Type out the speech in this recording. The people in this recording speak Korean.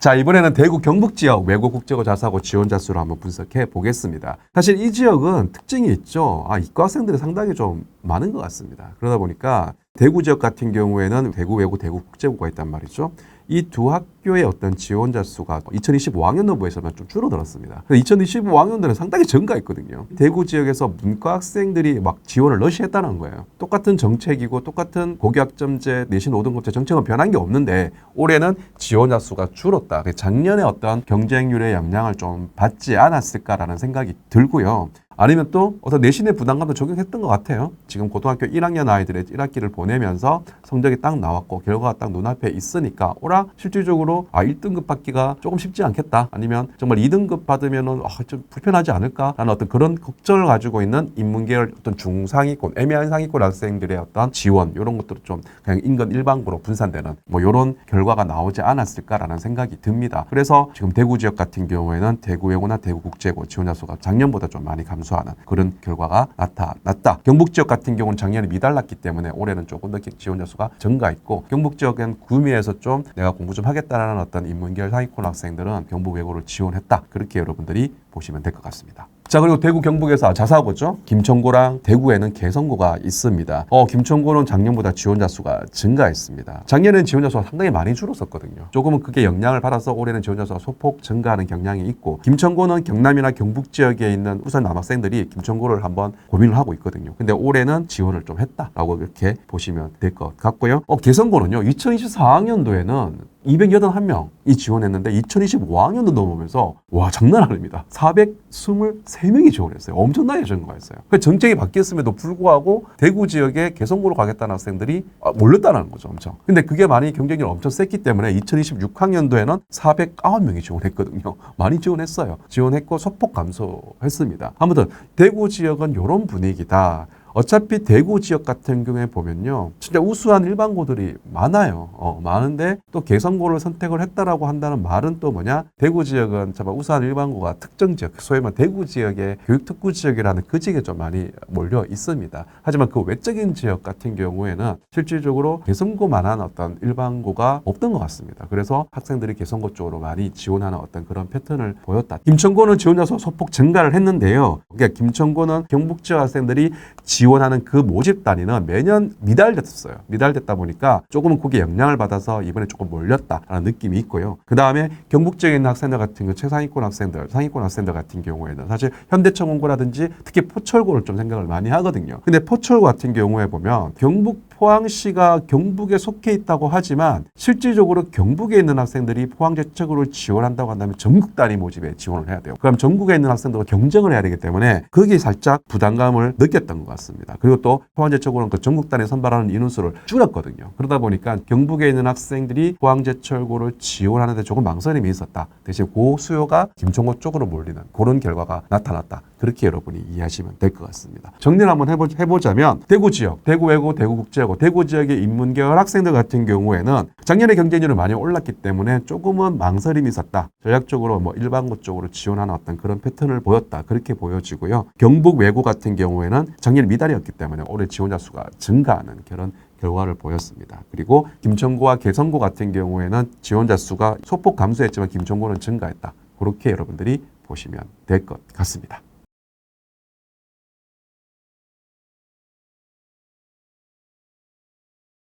자, 이번에는 대구 경북 지역 외고 국제고 자사고 지원자 수를 한번 분석해 보겠습니다. 사실 이 지역은 특징이 있죠. 이과 학생들이 상당히 좀 많은 것 같습니다. 그러다 보니까 대구 지역 같은 경우에는 대구 외고 대구 국제고가 있단 말이죠. 이 두 학교의 어떤 지원자 수가 2025학년도부에서만 좀 줄어들었습니다. 2025학년도는 상당히 증가했거든요. 대구 지역에서 문과 학생들이 막 지원을 러시했다는 거예요. 똑같은 정책이고 똑같은 고교학점제 내신 5등급제 정책은 변한 게 없는데 올해는 지원자 수가 줄었다. 작년에 어떤 경쟁률의 영향을 좀 받지 않았을까라는 생각이 들고요. 아니면 또 어떤 내신의 부담감도 적용했던 것 같아요. 지금 고등학교 1학년 아이들의 1학기를 보내면서 성적이 딱 나왔고 결과가 딱 눈앞에 있으니까 오라 실질적으로 1등급 받기가 조금 쉽지 않겠다. 아니면 정말 2등급 받으면은 좀 불편하지 않을까라는 어떤 그런 걱정을 가지고 있는 인문계열 어떤 중상위권, 애매한 상위권 학생들의 어떤 지원 이런 것들을 좀 그냥 인근 일반고로 분산되는 뭐 이런 결과가 나오지 않았을까라는 생각이 듭니다. 그래서 지금 대구 지역 같은 경우에는 대구 외고나 대구 국제고 지원자 수가 작년보다 좀 많이 감소하는 그런 결과가 나타났다. 경북 지역 같은 경우는 작년에 미달났기 때문에 올해는 조금 더 지원자 수가 증가했고 경북 지역은 구미에서 좀 내가 공부 좀 하겠다라는 어떤 인문계열 상위권 학생들은 경북 외고를 지원했다. 그렇게 여러분들이 보시면 될 것 같습니다. 자, 그리고 대구 경북에서 자사고죠. 김천고랑 대구에는 개성고가 있습니다. 김천고는 작년보다 지원자 수가 증가했습니다. 작년에는 지원자 수가 상당히 많이 줄었었거든요. 조금은 그게 영향을 받아서 올해는 지원자 수가 소폭 증가하는 경향이 있고 김천고는 경남이나 경북 지역에 있는 우선 남학생들이 김천고를 한번 고민을 하고 있거든요. 근데 올해는 지원을 좀 했다라고 이렇게 보시면 될 것 같고요. 개성고는요. 2024학년도에는 281명이 지원했는데 2025학년도 넘으면서 와 장난 아닙니다. 423명이 지원했어요. 엄청나게 증가했어요. 정책이 바뀌었음에도 불구하고 대구 지역에 개성고로 가겠다는 학생들이 몰렸다는 거죠. 엄청. 근데 그게 많이 경쟁률이 엄청 셌기 때문에 2026학년도에는 409명이 지원했거든요. 많이 지원했어요. 지원했고 소폭 감소했습니다. 아무튼 대구 지역은 이런 분위기다. 어차피 대구 지역 같은 경우에 보면요. 진짜 우수한 일반고들이 많아요. 많은데 또 개성고를 선택을 했다라고 한다는 말은 또 뭐냐? 대구 지역은 정말 우수한 일반고가 특정 지역, 소위 말해 대구 지역의 교육특구 지역이라는 그 지역에 좀 많이 몰려 있습니다. 하지만 그 외적인 지역 같은 경우에는 실질적으로 개성고만한 어떤 일반고가 없던 것 같습니다. 그래서 학생들이 개성고 쪽으로 많이 지원하는 어떤 그런 패턴을 보였다. 김천고는 지원자 수 소폭 증가를 했는데요. 그러니까 김천고는 경북 지역 학생들이 지원하는 그 모집 단위는 매년 미달됐어요. 미달됐다 보니까 조금은 거기에 영향을 받아서 이번에 조금 몰렸다라는 느낌이 있고요. 그 다음에 경북 지역에 있는 학생들 같은 경우 최상위권 학생들, 상위권 학생들 같은 경우에는 사실 현대청원고라든지 특히 포철고를 좀 생각을 많이 하거든요. 근데 포철고 같은 경우에 보면 경북 포항시가 경북에 속해 있다고 하지만 실질적으로 경북에 있는 학생들이 포항제철고를 지원한다고 한다면 전국 단위 모집에 지원을 해야 돼요. 그럼 전국에 있는 학생들과 경쟁을 해야 되기 때문에 거기에 살짝 부담감을 느꼈던 것 같습니다. 그리고 또 포항제철고는 그 전국 단위 선발하는 인원수를 줄였거든요. 그러다 보니까 경북에 있는 학생들이 포항제철고를 지원하는 데 조금 망설임이 있었다. 대신 그 수요가 김천고 쪽으로 몰리는 그런 결과가 나타났다. 그렇게 여러분이 이해하시면 될 것 같습니다. 정리를 한번 해보자면 대구 지역, 대구 외고, 대구 국제고, 대구 지역의 인문계열 학생들 같은 경우에는 작년에 경쟁률이 많이 올랐기 때문에 조금은 망설임이 있었다. 전략적으로 뭐 일반고 쪽으로 지원하는 어떤 그런 패턴을 보였다. 그렇게 보여지고요. 경북 외고 같은 경우에는 작년에 미달이었기 때문에 올해 지원자 수가 증가하는 그런 결과를 보였습니다. 그리고 김천고와 개성고 같은 경우에는 지원자 수가 소폭 감소했지만 김천고는 증가했다. 그렇게 여러분들이 보시면 될 것 같습니다.